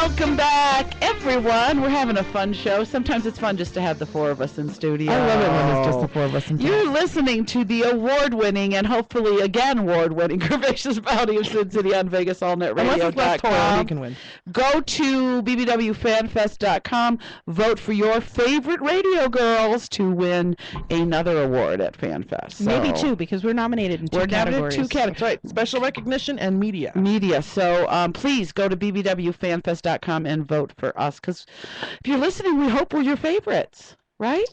Welcome back, everyone. We're having a fun show. Sometimes it's fun just to have the four of us in studio. I love it when it's just the four of us in studio. You're listening to the award-winning and hopefully again award-winning Curvaceous Bounty of Sin City on VegasAllNetRadio.com. You can win. Go to bbwfanfest.com. Vote for your favorite radio girls to win another award at FanFest. So Maybe two, because we're nominated in two categories. Two categories. That's right. Special recognition and media. So please go to bbwfanfest.com and vote for us, because if you're listening, we hope we're your favorites, right?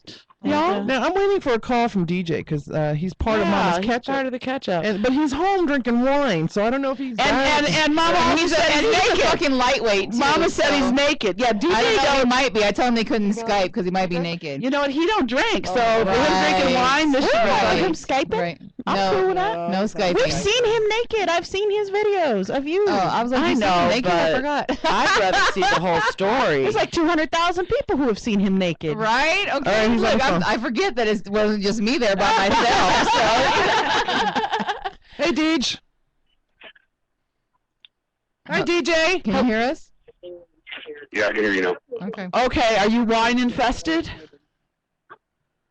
Y'all? Now, I'm waiting for a call from DJ, because he's part of Mama's catch-up. He's part of the catch-up. But he's home drinking wine, so I don't know if he's And Mama he's said he's naked. naked. A fucking lightweight, too, Mama said he's naked. Yeah, DJ I don't know, don't. he might be. I told him they couldn't Skype because he might be naked. You know what? He don't drink, so for him drinking wine, this should be Right. Him Skyping? Right. I'm cool with that. No Skype. We've seen him naked. I've seen his videos of you. Oh, I was like, I you know, know, naked. I but forgot. I'd rather see the whole story. There's like 200,000 people who have seen him naked. Right? Okay. he's on Look, the phone. I forget that it wasn't just me there by myself. So. Hey, Deej. Hi, DJ. Can you hear us? Yeah, I can hear you now. Okay. Okay, are you wine infested?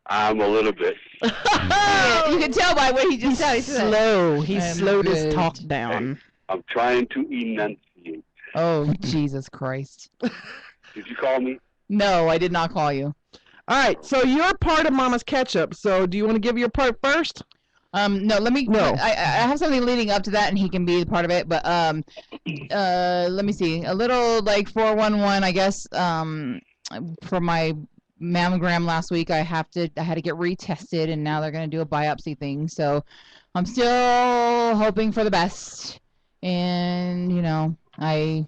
I'm a little bit. Yeah, you can tell by what he just said. He said Slow. He I'm slowed his good. talk down. I'm trying to enunciate. Oh, Jesus Christ. Did you call me? No, I did not call you. All right, so you're part of Mama's catch-up, so do you want to give your part first? No, let me. No. I have something leading up to that, and he can be part of it. But let me see. A little like 411, I guess. For my mammogram last week, I had to get retested, and now they're gonna do a biopsy thing. So I'm still hoping for the best, and I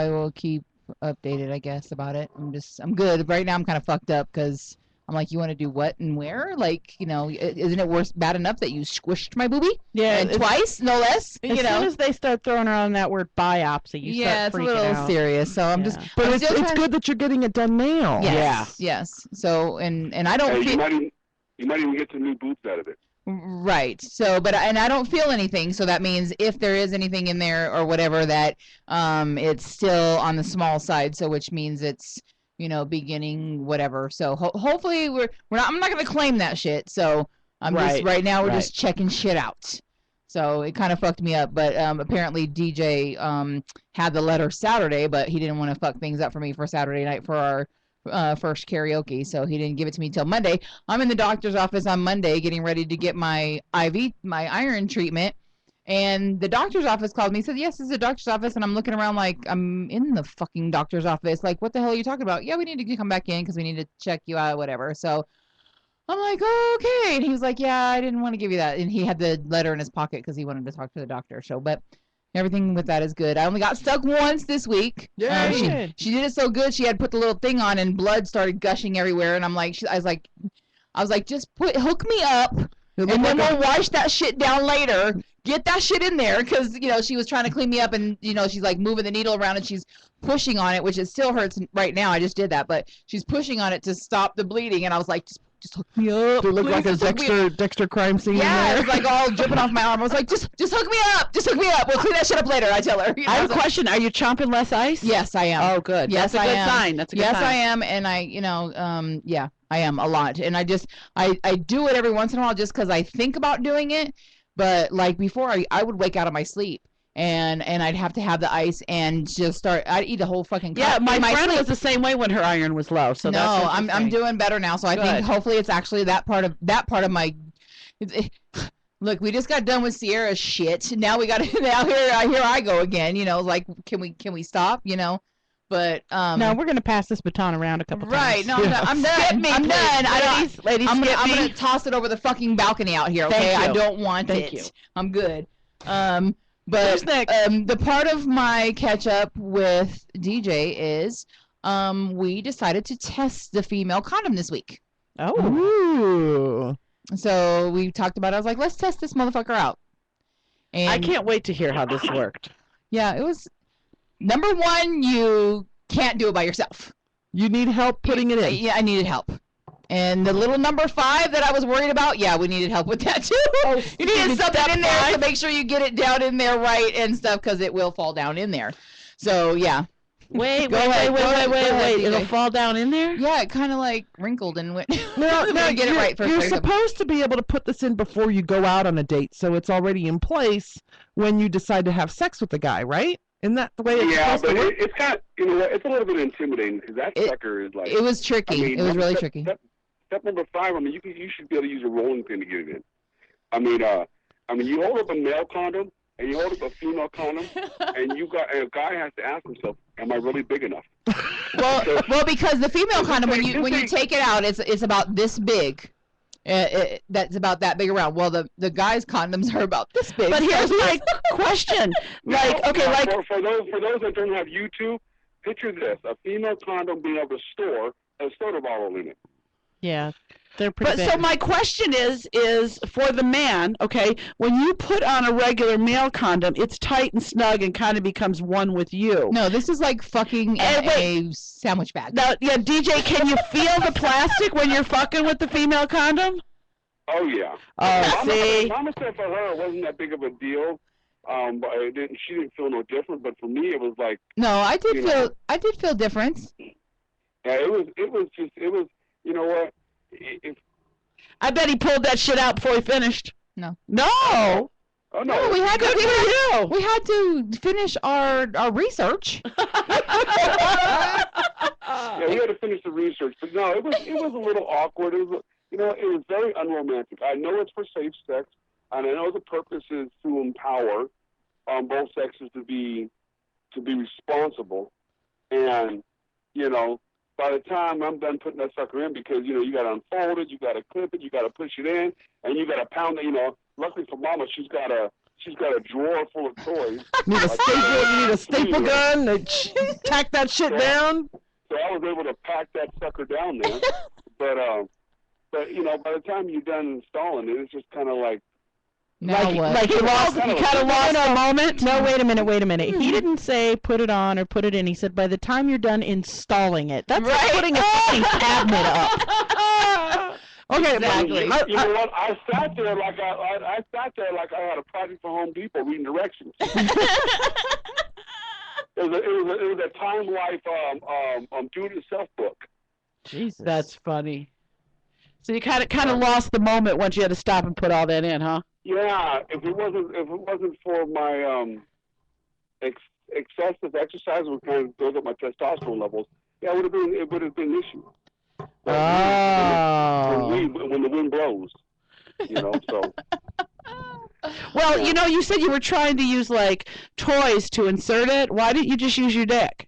will keep updated, I guess, about it. I'm good right now. I'm kind of fucked up because I'm like, you want to do what and where? Like, isn't it bad enough that you squished my boobie? Yeah, and twice, no less. As soon as they start throwing around that word biopsy, you Yeah, start it's a freaking little out. serious. So I'm just. But I'm it's still it's trying- good that you're getting it done now. Yes, yes. So and I don't Hey, feel. you might even get some new boots out of it. Right. So, but I don't feel anything. So that means if there is anything in there or whatever, that it's still on the small side. So which means it's beginning whatever. So hopefully we're not. I'm not gonna claim that shit. So I'm just right now we're just checking shit out. So it kind of fucked me up. But apparently DJ had the letter Saturday, but he didn't want to fuck things up for me for Saturday night for our first karaoke, so he didn't give it to me till Monday. I'm in the doctor's office on Monday getting ready to get my my iron treatment, and the doctor's office called me and said, yes, this is the doctor's office, and I'm looking around like I'm in the fucking doctor's office. Like, what the hell are you talking about? Yeah, we need to come back in because we need to check you out, whatever. So I'm like, oh, okay. And he was like, yeah, I didn't want to give you that. And he had the letter in his pocket because he wanted to talk to the doctor. So, but everything with that is good. I only got stuck once this week. Yeah, she did it so good. She had put the little thing on, and blood started gushing everywhere. And I'm like, I was like, just hook me up, and then we'll wash that shit down later. Get that shit in there, because she was trying to clean me up, and she's like moving the needle around, and she's pushing on it, which it still hurts right now. I just did that, but she's pushing on it to stop the bleeding, and I was like, just hook me up. Did it look like a Please, Dexter crime scene? yeah, in it was there? like all dripping off my arm. I was like, just hook me up. Just hook me up. We'll clean that shit up later, I tell her. I have a question. Are you chomping less ice? Yes, I am. Oh, good. Yes, That's a I good am. sign. That's a good yes, sign. I am, and yeah, I am a lot. And I do it every once in a while just because I think about doing it. But like before, I would wake out of my sleep. And I'd have to have the ice and just start. I'd eat a whole fucking cup. Yeah, my friend sleep. was the same way when her iron was low. So no, that's I'm doing better now. So I think Good. hopefully it's actually that part of my. Look, we just got done with Sierra's shit. Now we got now here I go again. Like can we stop? But No, we're gonna pass this baton around a couple right. times. No, I'm done. Skip me, I'm please. done. Ladies, I'm skip gonna me. toss it over the fucking balcony out here. Okay, Thank you. I don't want Thank it. you. I'm good. But Who's next? the part of my catch up with DJ is we decided to test the female condom this week. Oh. Ooh. So we talked about it. I was like, let's test this motherfucker out. And I can't wait to hear how this worked. yeah, it was number one, you can't do it by yourself. You need help putting it in. Yeah, I needed help. And the little number 5 that I was worried about, yeah, we needed help with that too. You needed something in there to make sure you get it down in there right and stuff, because it will fall down in there. So yeah. Wait, Go ahead, It'll DJ. fall down in there? Yeah, it kind of like wrinkled and went. No, Let me get it right first. You're Sorry, supposed to be able to put this in before you go out on a date, so it's already in place when you decide to have sex with the guy, right? Isn't that the way it's Yeah, supposed to but work? it's kind of, you know, it's a little bit intimidating because that sucker is like. It was tricky. I mean, it was really step, tricky. Step number 5. I mean, you should be able to use a rolling pin to get it in. I mean, you hold up a male condom and you hold up a female condom, and a guy has to ask himself, "Am I really big enough?" Well, because the female condom, when you take it out, it's about this big. That's about that big around. Well, the guys' condoms are about this big. But here's my question. For those that don't have YouTube, picture this: a female condom being able to store a soda bottle in it. Yeah, they're pretty big. So my question is for the man, okay, when you put on a regular male condom, it's tight and snug and kind of becomes one with you. No, this is like fucking a sandwich bag. Now, yeah, DJ, can you feel the plastic when you're fucking with the female condom? Oh yeah. Oh, see. Mama said for her it wasn't that big of a deal. But she didn't feel no different. But for me, it was like. No, I did feel difference. Yeah, it was. You know what? I bet he pulled that shit out before he finished. No. No. Oh no. No, we had Good for you. We had to finish our research. Yeah, we had to finish the research, but no, it was a little awkward. It was very unromantic. I know it's for safe sex, and I know the purpose is to empower both sexes to be responsible, and by the time I'm done putting that sucker in, because you got to unfold it, you got to clip it, you got to push it in, and you got to pound it. Luckily for Mama, she's got a drawer full of toys. You need a staple gun to tack that shit down. So I was able to pack that sucker down there. But by the time you're done installing it, it's just kind of like. Now what? Like you kind of lost a moment. No, wait a minute. He didn't say put it on or put it in. He said by the time you're done installing it. That's like putting a fucking cabinet up. Okay, Exactly. You know what? I sat there like I had a project for Home Depot reading directions. It was a Time Life do-it-yourself book. Jesus. That's funny. So you kind of lost the moment once you had to stop and put all that in, huh? Yeah, if it wasn't for my excessive exercise, would kind of build up my testosterone levels. Yeah, it would have been an issue. Oh. When the wind blows, so. Well, you said you were trying to use like toys to insert it. Why didn't you just use your dick?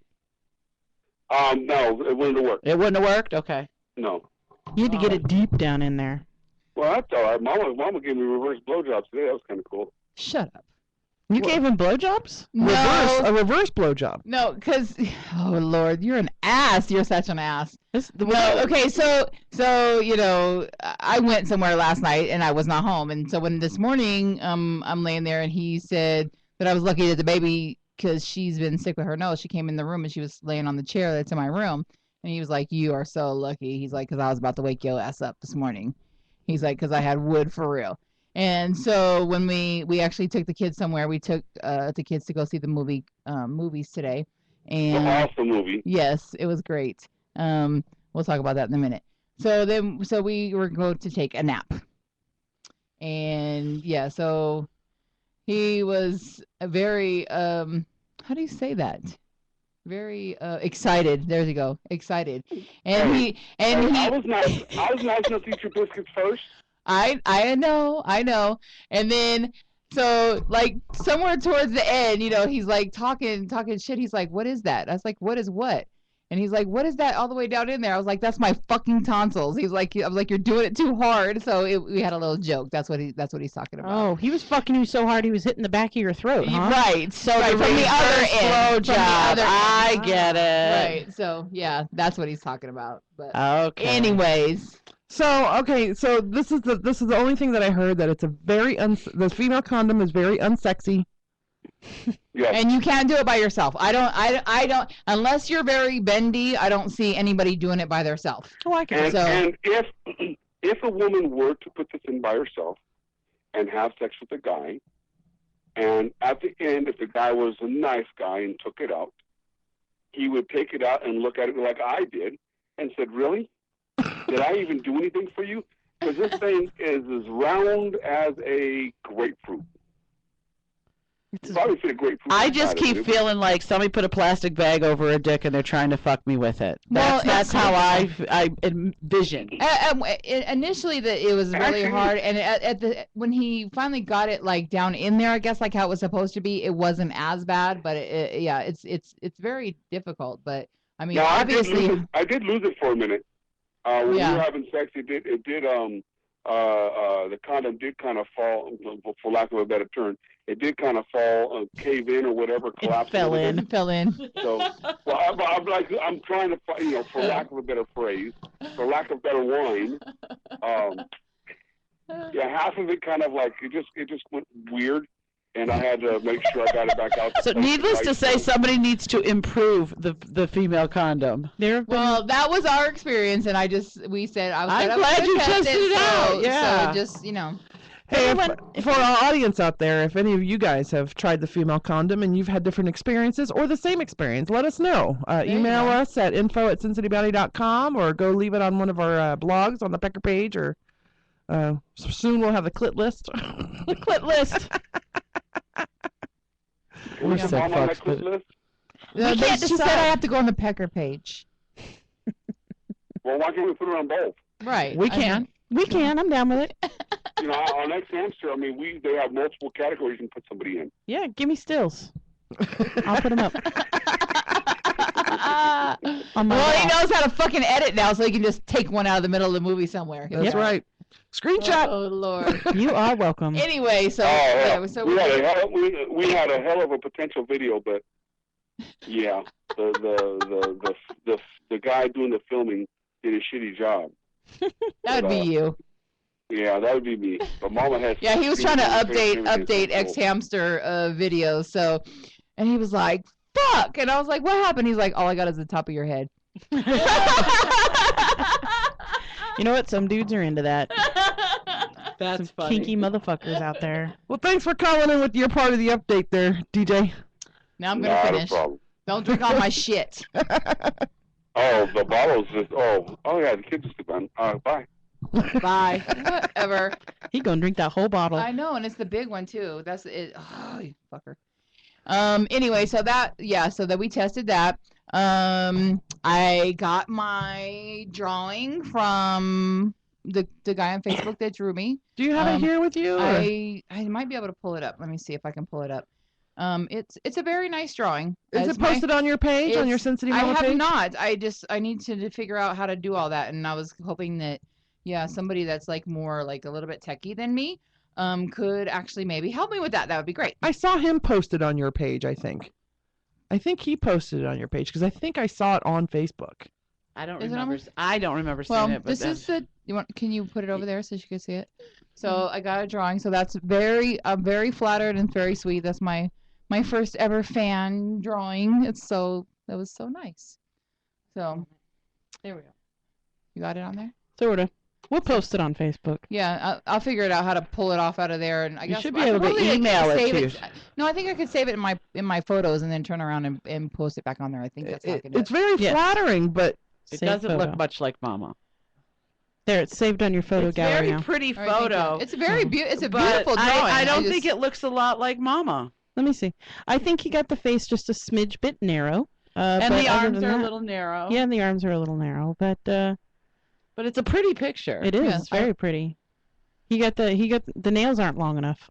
No, it wouldn't have worked. It wouldn't have worked? Okay. No. You had to get it deep down in there. Well, that's all right. Mama gave me reverse blowjobs today. That was kind of cool. Shut up. You gave him blowjobs? A reverse blowjob. No, because oh Lord, you're an ass. You're such an ass. No, okay, so I went somewhere last night and I was not home, and so when this morning I'm laying there and he said that I was lucky that the baby, because she's been sick with her nose, she came in the room and she was laying on the chair that's in my room, and he was like, "You are so lucky." He's like, "Because I was about to wake your ass up this morning." He's like, "Because I had wood for real." And so when we actually took the kids somewhere, we took the kids to go see the movies today. And An awesome movie. yes, it was great. We'll talk about that in a minute. So we were going to take a nap. And yeah, so he was very how do you say that? Very excited. There you go. Excited. And I was nice enough to eat your biscuits first. I know. And then so like somewhere towards the end, he's like talking shit. He's like, "What is that?" I was like, "What is what?" And he's like, "What is that all the way down in there?" I was like, "That's my fucking tonsils." I was like, "You're doing it too hard." So we had a little joke. That's what he's talking about. Oh, he was fucking you so hard he was hitting the back of your throat, huh? Right. So from the other end. I get it. Right. So yeah, that's what he's talking about. But Okay. anyways. So this is the only thing that I heard, that it's a the female condom is very unsexy. Yes. And you can't do it by yourself. I don't unless you're very bendy, I don't see anybody doing it by themselves. Oh, I can. And if a woman were to put this in by herself and have sex with a guy, and at the end, if the guy was a nice guy and took it out, he would take it out and look at it like I did, and said, "Really? Did I even do anything for you? Because this thing is as round as a grapefruit." You probably fit a grapefruit. I just inside of keep it. feeling like somebody put a plastic bag over a dick and they're trying to fuck me with it. Well, That's how I envision. Initially, it was really Actually- hard, and when he finally got it like down in there, I guess like how it was supposed to be, it wasn't as bad. But it's very difficult. But I mean, Now, obviously, I did lose it for a minute. When we Yeah. were having sex, the condom did kind of fall, for lack of a better term. It did kind of fall, cave in or whatever, collapse. fell a little in. bit. fell in. So, I'm trying to, for lack of a better phrase, for lack of better wine, half of it kind of like it just went weird, and I had to make sure I got it back out. So needless to say, somebody needs to improve the female condom. There have been Well, that was our experience, and we said I was. I'm gonna glad you test tested it out, So, yeah. So just Hey, for our audience out there, if any of you guys have tried the female condom and you've had different experiences or the same experience, let us know. you Email go. us at info@cincinnatibounty.com or go leave it on one of our blogs on the Pecker page, or soon we'll have the clit list. the clit list. We're Put so mom on that fucked, but- list. No, can't she said decide. I have to go on the Pecker page. Well, why can't we put it on both? Right. We I mean, can. We can. I'm down with it. On X Hamster, I mean, they have multiple categories you can put somebody in. Yeah, give me stills. I'll put them up. On my well, he wall. knows how to fucking edit now, so he can just take one out of the middle of the movie somewhere. That's right. Screenshot. Oh Lord. You are welcome. Anyway, so yeah, so we had a hell of a potential video, but yeah, the guy doing the filming did a shitty job. that would be you. Yeah, that would be me. But Mama has. Yeah, he was trying to update everything. X Hamster videos. So, and he was like, "Fuck!" And I was like, "What happened?" He's like, "All I got is the top of your head." You know what? Some dudes are into that. That's Some kinky motherfuckers out there. Well, thanks for calling in with your part of the update there, DJ. Now I'm gonna Not finish. a problem. Don't drink all my shit. Oh, the bottle's just. Oh yeah, the kids just gone. Bye. Bye. Whatever. He gonna drink that whole bottle. I know, and it's the big one too. That's it. Oh, you fucker. Anyway, so that we tested that. I got my drawing from the guy on Facebook that drew me. Do you have it here with you? or- I might be able to pull it up. Let me see if I can pull it up. It's a very nice drawing. Is It's it posted on your page, on your Cincinnati I Mama have page? not. I need to figure out how to do all that, and I was hoping that somebody that's like more like a little bit techie than me could actually maybe help me with that. That would be great. I saw him posted on your page, I think. I think he posted it on your page because I think I saw it on Facebook. I don't Is it on remember. I don't remember Well, seeing it. But this is the. Can you put it over there so she can see it? So I got a drawing. So that's I'm very flattered and very sweet. That's my first ever fan drawing. That was so nice. So there we go. You got it on there? Sorta. We'll post it on Facebook. Yeah, I'll figure it out how to pull it off out of there, and I You guess should be I able to probably email it save to. No, I think I could save it in my photos and then turn around and post it back on there. I think that's how I can do It's it. very Yes. flattering, but It Save doesn't photo. look much like Mama. There, it's saved on your photo It's gallery very now. pretty All right, thank you. photo. It's a very it's a but beautiful drawing. I don't just- think it looks a lot like Mama. Let me see. I think he got the face just a smidge bit narrow. And but the other arms than are a that- little narrow. Yeah, and the arms are a little narrow, but But it's a pretty picture. it is. Yeah, It's very pretty. He got the nails aren't long enough.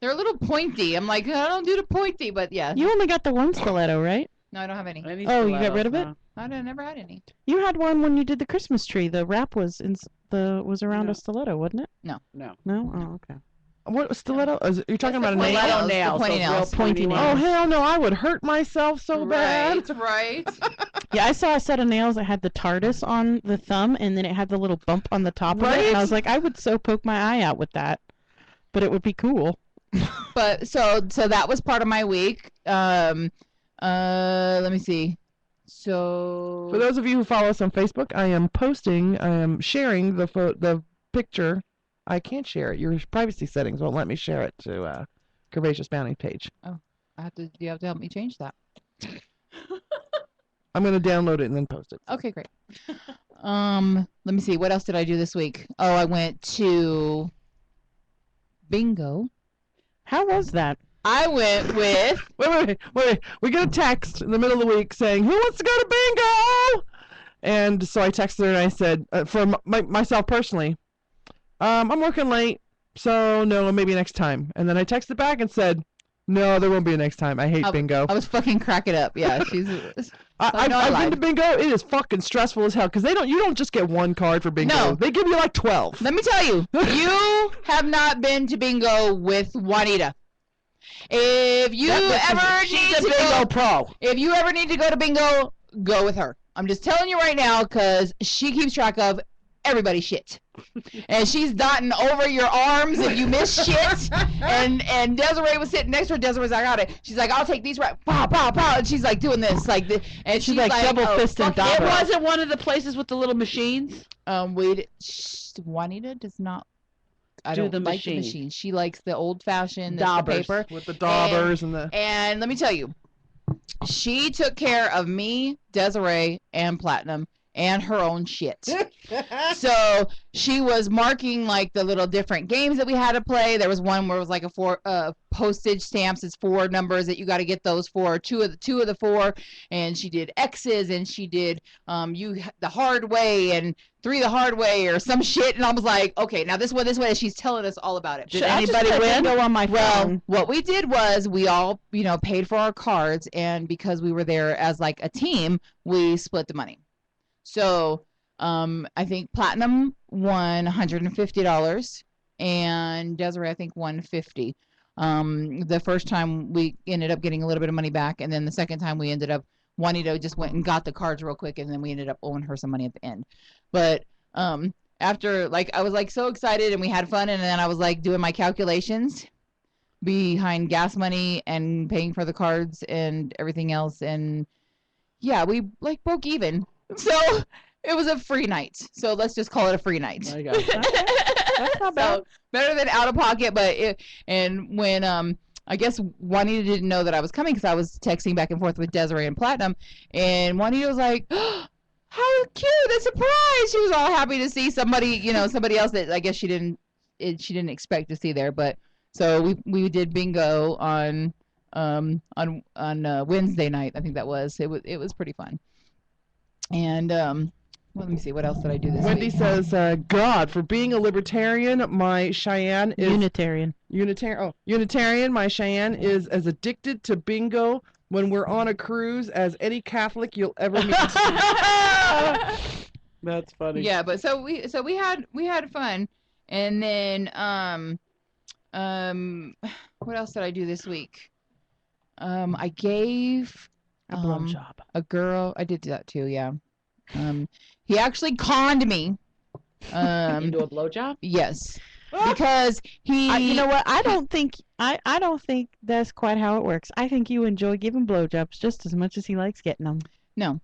They're a little pointy. I'm like, I don't do the pointy, but yeah. You only got the one stiletto, right? No, I don't have any. Any Oh, you got stilettos, rid of it? huh? I never had any. You had one when you did the Christmas tree. The wrap was was around No. a stiletto, wasn't it? No. No. Oh, okay. what stiletto? You're talking That's about a the nail? pointy Stiletto nails, the nails. pointy those real nails. Pointy ones. Oh hell no! I would hurt myself so bad. Right. Yeah, I saw a set of nails that had the TARDIS on the thumb, and then it had the little bump on the top of it. And I was like, I would so poke my eye out with that, but it would be cool. But so that was part of my week. Let me see. So For those of you who follow us on Facebook, I am sharing the picture. I can't share it. Your privacy settings won't let me share it to Curvaceous Bounty page. you have to help me change that. I'm gonna download it and then post it. Okay, great. Let me see. What else did I do this week? Oh, I went to bingo. How was that? I went with Wait. We get a text in the middle of the week saying, "Who wants to go to bingo?" And so I texted her and I said, for myself personally, I'm working late, so no, maybe next time. And then I texted back and said, no, there won't be a next time. I hate bingo. I was fucking cracking up. Yeah, she's. I've been to bingo. It is fucking stressful as hell because you don't just get one card for bingo. No. They give you like 12. Let me tell you, you have not been to bingo with Juanita. If you ever need to bingo pro. If you ever need to go to bingo, go with her. I'm just telling you right now because she keeps track of everybody's shit. And she's dotting over your arms if you miss shit. And Desiree was sitting next to her. Desiree was like, I got it. She's like, I'll take these right. Pow, pow, pow. And she's like doing this. Like this. And she's like double fist and It double. wasn't one of the places with the little machines. Juanita does not. I Do don't the like machine. the machine. She likes the old fashioned Daubers. paper. With the daubers and the... And let me tell you, she took care of me, Desiree, and Platinum, and her own shit. So she was marking like the little different games that we had to play. There was one where it was like a postage stamps. It's 4 numbers that you got to get those for. Two of the 4, and she did X's, and she did the hard way and 3 the hard way or some shit. And I was like, okay, now this way. She's telling us all about it. Did anybody win? Go on my phone. Well, what we did was we all, paid for our cards, and because we were there as like a team, we split the money. So, I think Platinum won $150, and Desiree I think won $50. The first time we ended up getting a little bit of money back, and then the second time we ended up Juanito just went and got the cards real quick, and then we ended up owing her some money at the end. But after I was like so excited and we had fun, and then I was like doing my calculations behind gas money and paying for the cards and everything else, and yeah, we like broke even. So it was a free night. So let's just call it a free night. There you go. That's not bad. So better than out of pocket, and when I guess Juanita didn't know that I was coming because I was texting back and forth with Desiree and Platinum, and Juanita was like, oh, how cute, a surprise. She was all happy to see somebody, somebody else that I guess she didn't expect to see there. But so we did bingo on Wednesday night. I think that was. It was pretty fun. And let me see, what else did I do this Wendy week? says, God, for being a libertarian, my Cheyenne is... Unitarian. Unitarian, my Cheyenne is as addicted to bingo when we're on a cruise as any Catholic you'll ever meet. That's funny. Yeah, but so we had fun. And then what else did I do this week? I gave A blowjob. a girl, I did that too, yeah. He actually conned me. Into a blowjob? Yes. Because he You know what? I don't think that's quite how it works. I think you enjoy giving blowjobs just as much as he likes getting them. No.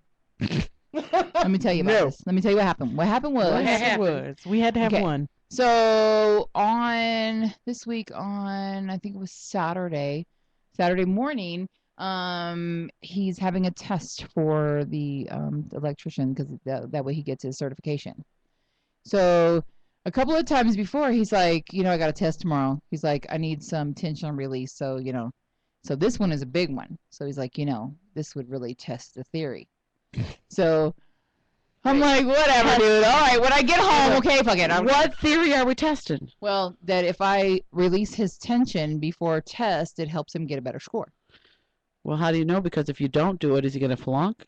Let me tell you about this. Let me tell you what happened. What happened was We had to have Okay. one. So on this week on I think it was Saturday morning, he's having a test for the electrician because that way he gets his certification. So a couple of times before he's like, I got a test tomorrow. He's like, I need some tension release. So, so this one is a big one. So he's like, this would really test the theory. So I'm like, whatever, dude. All right, when I get home, okay, fuck it. What theory are we testing? Well, that if I release his tension before test, it helps him get a better score. Well, how do you know? Because if you don't do it, is he going to flunk?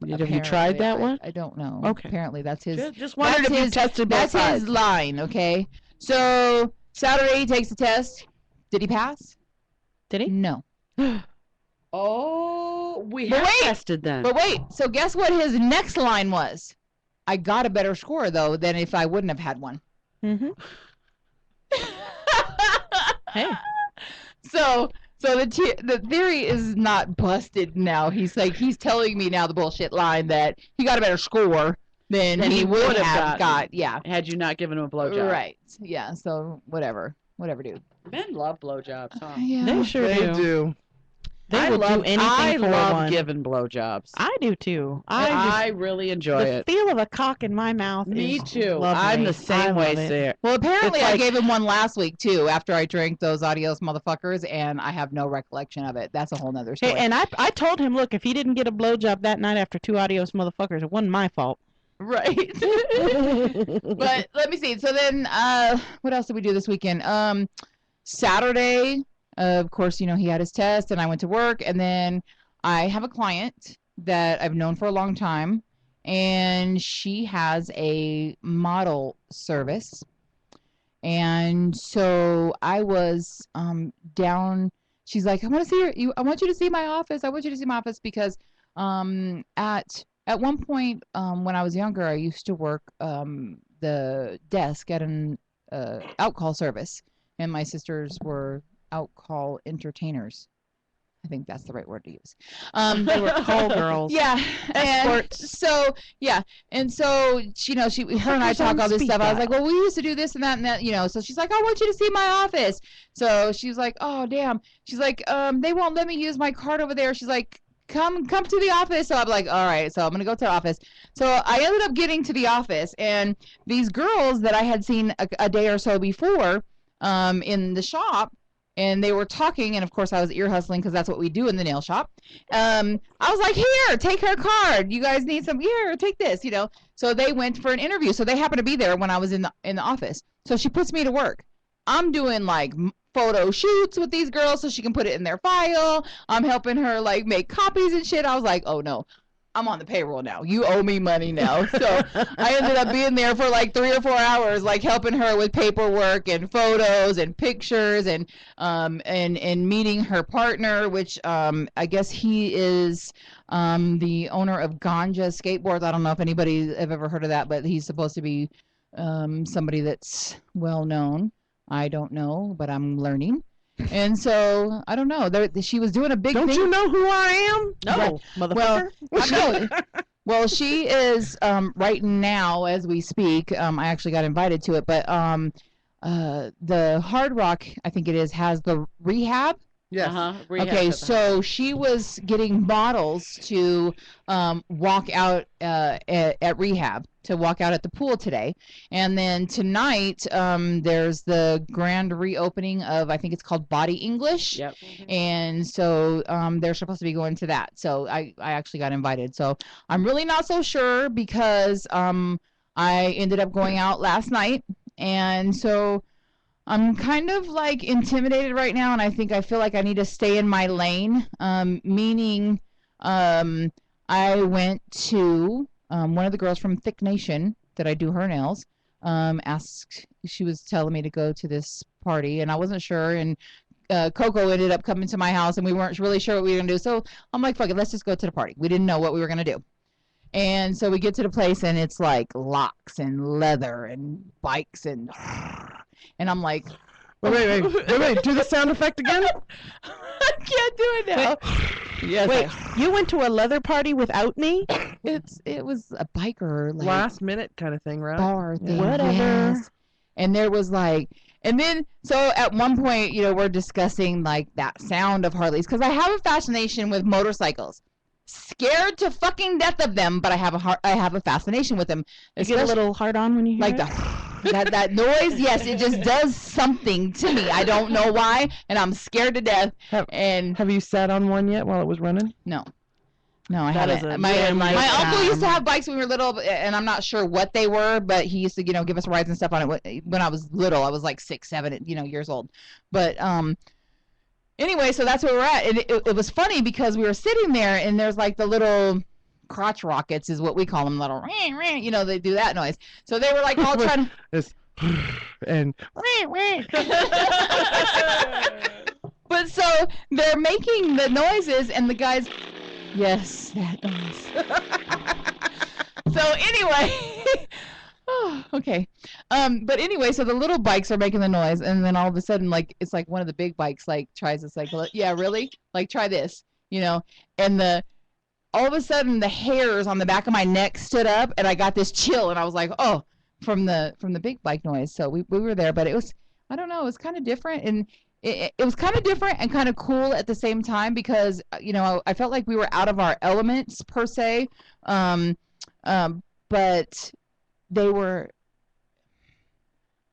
Have you tried that one? I don't know. Okay. Apparently, that's his. Just wondered if you tested both That's sides. his line, okay? So Saturday he takes the test. Did he pass? Did he? No. Oh, we But have wait, tested then. But wait, so guess what his next line was? I got a better score though than if I wouldn't have had one. Mm-hmm. Hey. So the theory is not busted now. He's telling me now the bullshit line that he got a better score than he would have got. Yeah. Had you not given him a blowjob. Right. Yeah. So whatever, dude. Men love blowjobs, huh? Yeah. They sure They do. do. They will do anything I for love one. giving blowjobs. I do too. I really enjoy the it. feel of a cock in my mouth. Me is too. Lovely. I'm the same way, I love it. Sarah. Well, apparently It's I like- gave him one last week too after I drank those adios motherfuckers, and I have no recollection of it. That's a whole nother story. Hey, and I told him, look, if he didn't get a blowjob that night after 2 adios motherfuckers, it wasn't my fault. Right. But let me see. So then, what else did we do this weekend? Saturday, of course, he had his test, and I went to work, and then I have a client that I've known for a long time, and she has a model service, and so I was down. She's like, I want to see you. I want you to see my office. I want you to see my office because at one point, when I was younger, I used to work the desk at an out-call service, and my sisters were out-call entertainers. I think that's the right word to use. They were call girls. Yeah, Escorts. and so her and I talk all this stuff. I was like, well, we used to do this and that, So she's like, I want you to see my office. So she's like, oh damn. She's like, they won't let me use my card over there. She's like, come to the office. So I'm like, all right. So I'm gonna go to the office. So I ended up getting to the office, and these girls that I had seen a day or so before, in the shop. And they were talking, and of course I was ear hustling because that's what we do in the nail shop. I was like, here, take her card. You guys need some, here, take this, So they went for an interview. So they happened to be there when I was in the office. So she puts me to work. I'm doing like photo shoots with these girls so she can put it in their file. I'm helping her like make copies and shit. I was like, oh no. I'm on the payroll now. You owe me money now. So I ended up being there for like 3 or 4 hours, like helping her with paperwork and photos and pictures and meeting her partner, which I guess he is the owner of Ganja Skateboards. I don't know if anybody have ever heard of that, but he's supposed to be somebody that's well known. I don't know, but I'm learning. And so I don't know. She was doing a big thing. Don't you know who I am? No, motherfucker. Well, I know. Well, she is right now as we speak. I actually got invited to it, but the Hard Rock, I think it is, has the rehab. Yes. Okay, so she was getting models to walk out at rehab, to walk out at the pool today. And then tonight, there's the grand reopening of, I think it's called Body English. Yep. And so they're supposed to be going to that. So I actually got invited. So I'm really not so sure because I ended up going out last night. And so I'm kind of like intimidated right now, and I feel like I need to stay in my lane. Meaning, I went to one of the girls from Thick Nation that I do her nails. She was telling me to go to this party, and I wasn't sure. And Coco ended up coming to my house, and we weren't really sure what we were gonna do. So I'm like, fuck it, let's just go to the party. We didn't know what we were gonna do. And so we get to the place, and it's like locks and leather and bikes and I'm like, Wait. Do the sound effect again? I can't do it now. Yes. Wait, you went to a leather party without me? It was a biker like Last minute kind of thing, right? bar thing. Whatever. Yes. And there was like, and then so at one point, we're discussing like that sound of Harleys because I have a fascination with motorcycles. Scared to fucking death of them, but I have a fascination with them. You get a little hard on when you hear like it? that noise. Yes, it just does something to me. I don't know why, and I'm scared to death. Have you sat on one yet while it was running? No, I That is haven't. a My very nice uncle used to time. have bikes when we were little, and I'm not sure what they were, but he used to give us rides and stuff on it when I was little. I was like 6, 7, years old, but anyway, so that's where we're at. And it was funny because we were sitting there, and there's like the little crotch rockets is what we call them, little they do that noise. So they were like all trying to It's and but so they're making the noises, and the guys, yes, that noise. So anyway, oh, okay. But anyway, so the little bikes are making the noise, and then all of a sudden, like, it's like one of the big bikes like tries this, like, yeah, really, like, try this, and all of a sudden the hairs on the back of my neck stood up, and I got this chill, and I was like, oh, from the big bike noise. So we were there, but it was, I don't know, it was kind of different, and it was kind of different and kind of cool at the same time because I felt like we were out of our elements per se, but they were.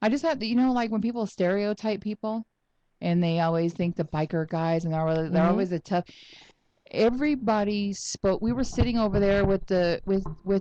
I just had like when people stereotype people, and they always think the biker guys, and they're always a tough. Everybody spoke. We were sitting over there with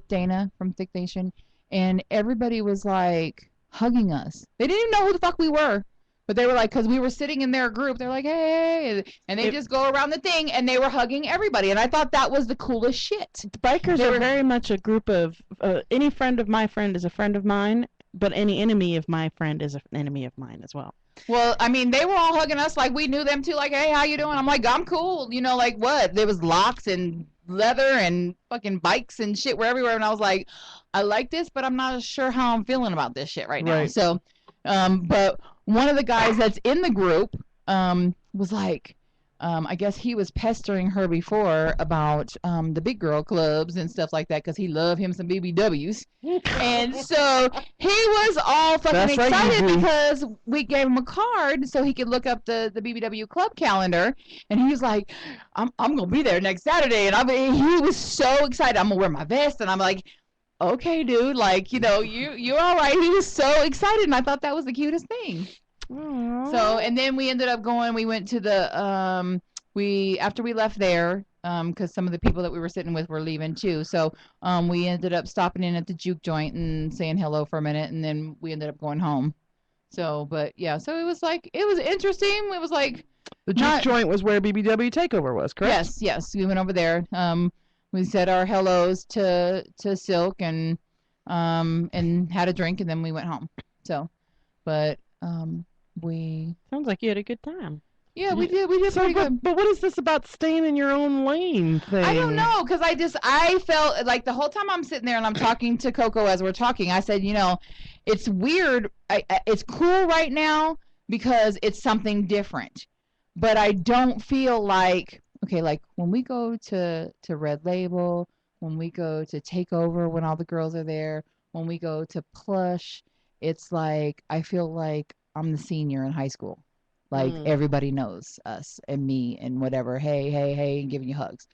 Dana from Thick Nation, and everybody was like hugging us. They didn't even know who the fuck we were. But they were like, because we were sitting in their group, they're like, hey, and they just go around the thing, and they were hugging everybody, and I thought that was the coolest shit. The bikers are very much a group of, any friend of my friend is a friend of mine, but any enemy of my friend is an enemy of mine as well. Well, I mean, they were all hugging us like we knew them too, like, hey, how you doing? I'm like, I'm cool, like what? There was locks and leather and fucking bikes and shit were everywhere, and I was like, I like this, but I'm not sure how I'm feeling about this shit right now. So, but one of the guys that's in the group was like, I guess he was pestering her before about the big girl clubs and stuff like that because he loved him some BBWs. And so he was all fucking excited because we gave him a card so he could look up the BBW club calendar. And he was like, I'm going to be there next Saturday. And he was so excited. I'm going to wear my vest. And I'm like, okay, dude, like, you're all right. He was so excited, and I thought that was the cutest thing. Aww. So, and then we ended up we went to the, after we left there, because some of the people that we were sitting with were leaving too. So, we ended up stopping in at the juke joint and saying hello for a minute, and then we ended up going home. So, but yeah, so it was interesting. It was like. The juke joint was where BBW Takeover was, correct? Yes. We went over there. We said our hellos to Silk and had a drink, and then we went home. So, but we sounds like you had a good time. Yeah, we did pretty good. But what is this about staying in your own lane thing? I don't know, because I felt like the whole time I'm sitting there and I'm talking to Coco as we're talking, I said, it's weird. It's cool right now because it's something different, but I don't feel like. Okay, like when we go to Red Label, when we go to Takeover, when all the girls are there, when we go to Plush, it's like I feel like I'm the senior in high school. Like everybody knows us and me and whatever. Hey, and giving you hugs.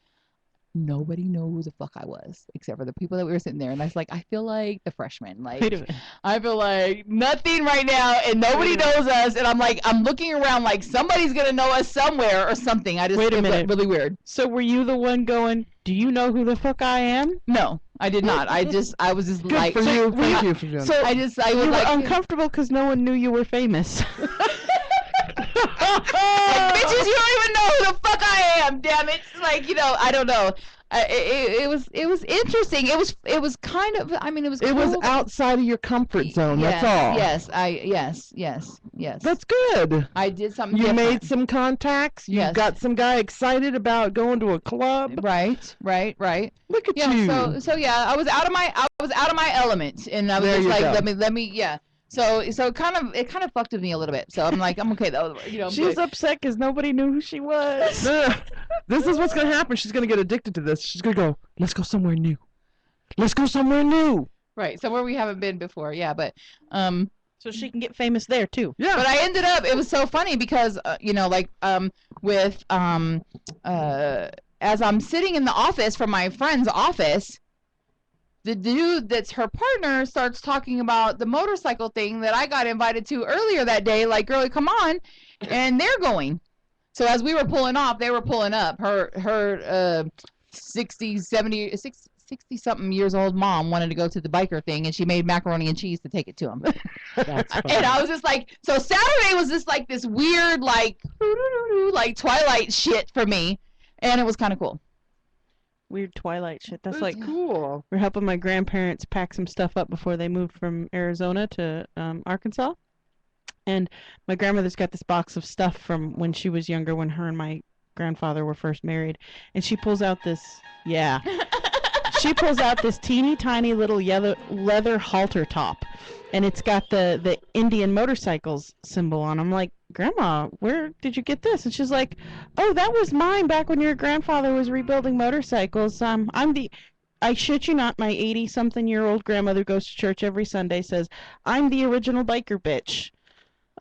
Nobody knew who the fuck I was except for the people that we were sitting there. And I was like, I feel like the freshman. Like, wait a minute. I feel like nothing right now and nobody knows us. And I'm looking around like somebody's going to know us somewhere or something. I just wait a minute. Really weird. So were you the one going, do you know who the fuck I am? No, I did not. I was just good like. For you. Thank you for so I was like uncomfortable because no one knew you were famous. Like, bitches, you don't even know who the fuck I am, damn it. It's like, I don't know. It was interesting. It was kind of, I mean, it was cool. It was outside of your comfort zone, yes, that's all. Yes. That's good. I did something You different. made some contacts. You got some guy excited about going to a club. Right. Look at you. So yeah, I was out of my element, and I was just like, let me, yeah. So it kind of fucked with me a little bit. So I'm like, I'm okay though. She's upset because nobody knew who she was. This is what's gonna happen. She's gonna get addicted to this. She's gonna go, let's go somewhere new. Right, somewhere we haven't been before. Yeah, but so she can get famous there too. Yeah. But I ended up. It was so funny because as I'm sitting in the office from my friend's office. The dude that's her partner starts talking about the motorcycle thing that I got invited to earlier that day. Like, girlie, come on. And they're going. So as we were pulling off, they were pulling up. Her 60-something years old mom wanted to go to the biker thing, and she made macaroni and cheese to take it to him. That's funny. And I was just like, so Saturday was just like this weird, like Twilight shit for me. And it was kind of cool. Weird Twilight shit. That's like cool. We're helping my grandparents pack some stuff up before they moved from Arizona to Arkansas. And my grandmother's got this box of stuff from when she was younger, when her and my grandfather were first married. And she pulls out this, she pulls out this teeny tiny little leather halter top. And it's got the Indian motorcycles symbol on. I'm like, Grandma, where did you get this? And she's like, oh, that was mine back when your grandfather was rebuilding motorcycles. I shit you not, my 80-something-year-old grandmother goes to church every Sunday, says, I'm the original biker bitch.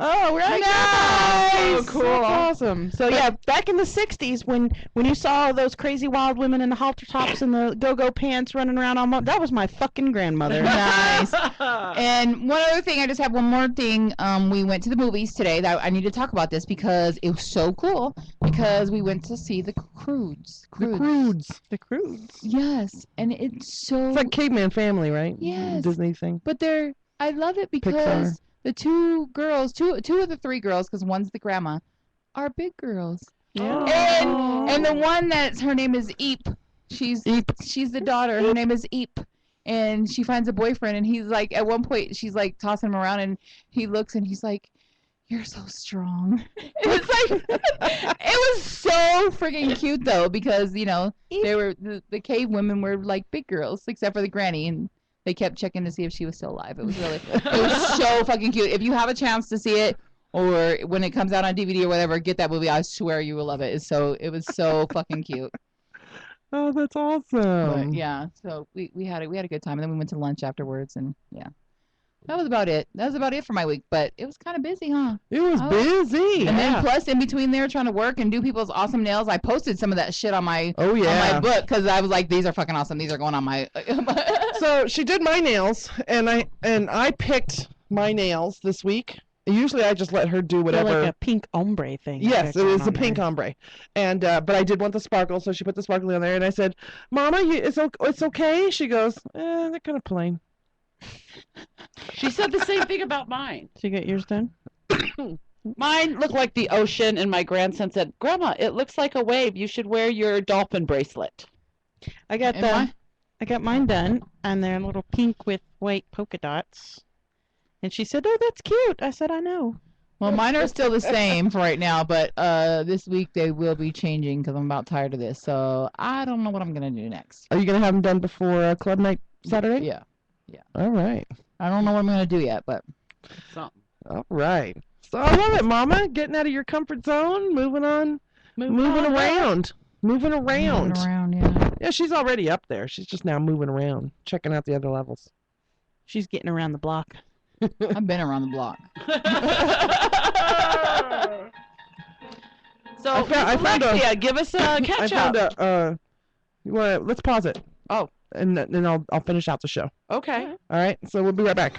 Oh, right. Nice! Oh, cool. That's awesome. So yeah, back in the '60s, when you saw those crazy wild women in the halter tops and the go-go pants running around, that was my fucking grandmother. Nice. And one other thing, I just have one more thing. We went to the movies today. That I need to talk about this because it was so cool. Because we went to see the Croods. The Croods. The Croods. Yes, and it's so. It's like Caveman Family, right? Yes. Disney thing. But I love it because Pixar. the two girls, two of the three girls, because one's the grandma, are big girls. Yeah. And the one her name is Eep. She's the daughter. Her name is Eep. And she finds a boyfriend, and he's like, at one point, she's like tossing him around, and he looks, and he's like, "You're so strong." It's like, it was so freaking cute though, because they were the cave women were like big girls, except for the granny, and they kept checking to see if she was still alive. It was so fucking cute. If you have a chance to see it, or when it comes out on DVD or whatever, get that movie. I swear you will love it. It was so fucking cute. Oh, that's awesome. But, yeah, so we had a good time, and then we went to lunch afterwards, and yeah, that was about it. That was about it for my week. But it was kind of busy, huh? It was busy. And then plus in between there trying to work and do people's awesome nails, I posted some of that shit on my Oh yeah. on my book because I was like, these are fucking awesome. These are going on my. So she did my nails, and I picked my nails this week. Usually I just let her do whatever. Like a pink ombre thing. Yes, it is a pink ombre, and but I did want the sparkle, so she put the sparkle on there, and I said, "Mama, it's okay." She goes, "They're kind of plain." She said the same thing about mine. Did you get yours done? Mine looked like the ocean, and my grandson said, "Grandma, it looks like a wave. You should wear your dolphin bracelet." I got mine done, and they're a little pink with white polka dots. And she said, "Oh, that's cute." I said, "I know." Well, mine are still the same for right now, but this week they will be changing because I'm about tired of this. So I don't know what I'm gonna do next. Are you gonna have them done before club night Saturday? Yeah. All right. I don't know what I'm gonna do yet, but Something. All right. So I love it, Mama. Getting out of your comfort zone, moving around. Moving around, moving around, yeah. Yeah, she's already up there. She's just now moving around, checking out the other levels. She's getting around the block. I've been around the block. So, I found Alexia, give us a catch I found up. let's pause it. Oh. And then I'll finish out the show. Okay. All right. So we'll be right back.